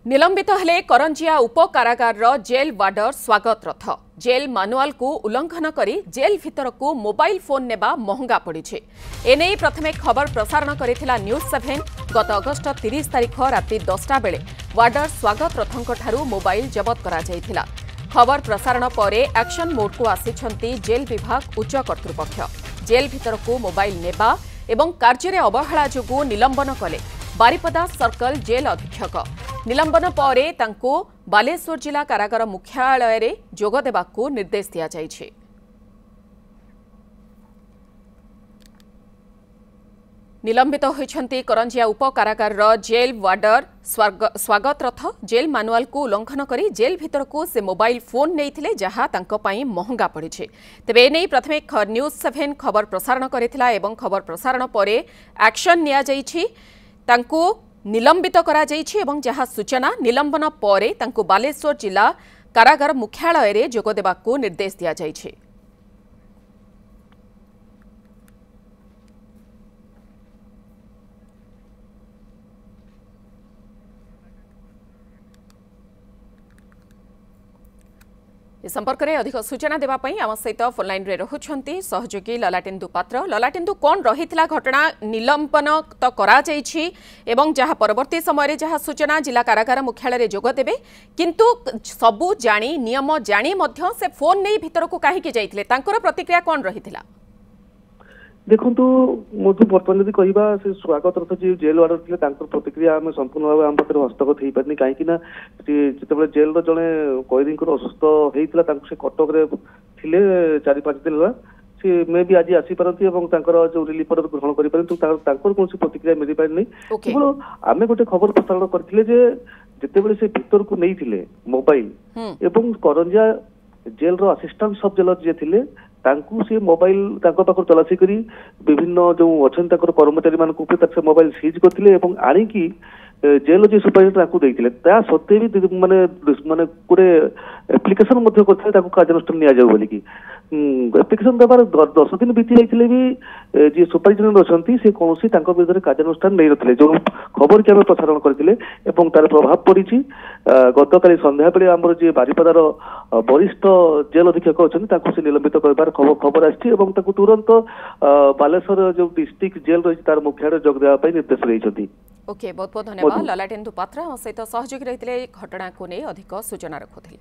निलंबित हेले करंजिया उप कारागार जेल वार्डर स्वागत रथ जेल मानुआल को उल्लंघन करी जेल भीतर को मोबाइल फोन नेबा महंगा पड़ी एने प्रथमे खबर प्रसारण करिथिला न्यूज 7 गत अगस्ट 30 तारिख राति 10टा बेले वार्डर स्वागत रथंक ठारू मोबाइल जबत करा जायथिला। खबर प्रसारण परे एक्शन मोड को आसिछंती जेल विभाग उच्च कर्तृपक्ष। जेल भीतर को मोबाइल नेबा एवं कार्य रे अवहेला जोगु निलंबन कले बारिपदा सर्कल जेल अधीक्षक। निलंबन परे तांको बालेश्वर जिला कारागार मुख्यालय रे जोग देबाकू निर्देश दिया जायछि। निलंबित होइछंती करंजिया उप कारागार जेल वार्डर स्वागत रथ जेल मानुआल को उल्लंघन करी जेल भीतर को से मोबाइल फोन नैथिले जहा तांको पई महंगा पड़िछे। तेबे एनै प्रथमे न्यूज 7 खबर प्रसारण करिथिला एवं खबर प्रसारण परे एक्शन निया जायछि। तांको निलंबित करा जायछि एवं जहा सूचना निलंबन परे तांको बालेश्वर जिला कारागार मुख्यालय रे जोग देबाकू निर्देश दिया जायछि। इस संपर्क में अधिक सूचना देवाई आम सहित फोनलाइन रे रहुछंती सहयोगी ललाटेन्दु पात्र। ललाटेन्दु कौन रही घटना निलंबन तो करा जायछि एवं जहाँ परवर्ती समय जहाँ सूचना जिला कारागार मुख्यालय रे जोग देबे किंतु सबू जानी नियम जानी मध्य से फोन नहीं भीतर को कहीं जाइथिले तांकर प्रतिक्रिया कौन रही? देखु मुझे बर्तमान जब कह से स्वागत रथ जी जेल वार्डर थे प्रतिक्रिया आम संपूर्ण भाव आम पाखे हस्तगत हो पारे कहीं जिते जेल जड़े कैदी असुस्थ होता से कटक थे 4-5 दिन है सी मे भी आज आसीपारती जो रिलीफ अर्डर ग्रहण करें कौन प्रतिक्रिया मिल पारे नहीं। केवल आम गोटे खबर प्रसारण करते जिते से भीतर को नहीं मोबाइल एवं करंजिया जेल असिस्टांट सब जेलर जी थे तांकु से मोबाइल पाखर तलाशी करी विभिन्न जो अच्छा कर्मचारी मान से मोबाइल सीज करते आणिकी जेल जो सुपरिटेडेंट देते सत्वे भी माने गोटे एप्लिकेशन करते कार्यानुष्ठान नि जाऊ बोलिकी एप्लिकेशन देवार 10 दिन बीती जाते भी जी सुपरिटेडेंट अच्छा से कौन विरुद्ध कार्यानुष्ठान नहीं नथिले जो खबर की आम प्रसारण करते तार प्रभाव पड़ी गत काली संध्या बेले आमर जी बारिपदार वरिष्ठ जेल अधीक्षक अच्छा से निलंबित कर खबर आसी तुरंत बालेश्वर जो डिस्ट्रिक्ट जेल रही तार मुख्यालय जोग देवाई निर्देश रही। ओके बहुत बहुत धन्यवाद ललाटेन्दु पात्र सहित सहयोगी रही घटना को नहीं अधिक सूचना रखुले।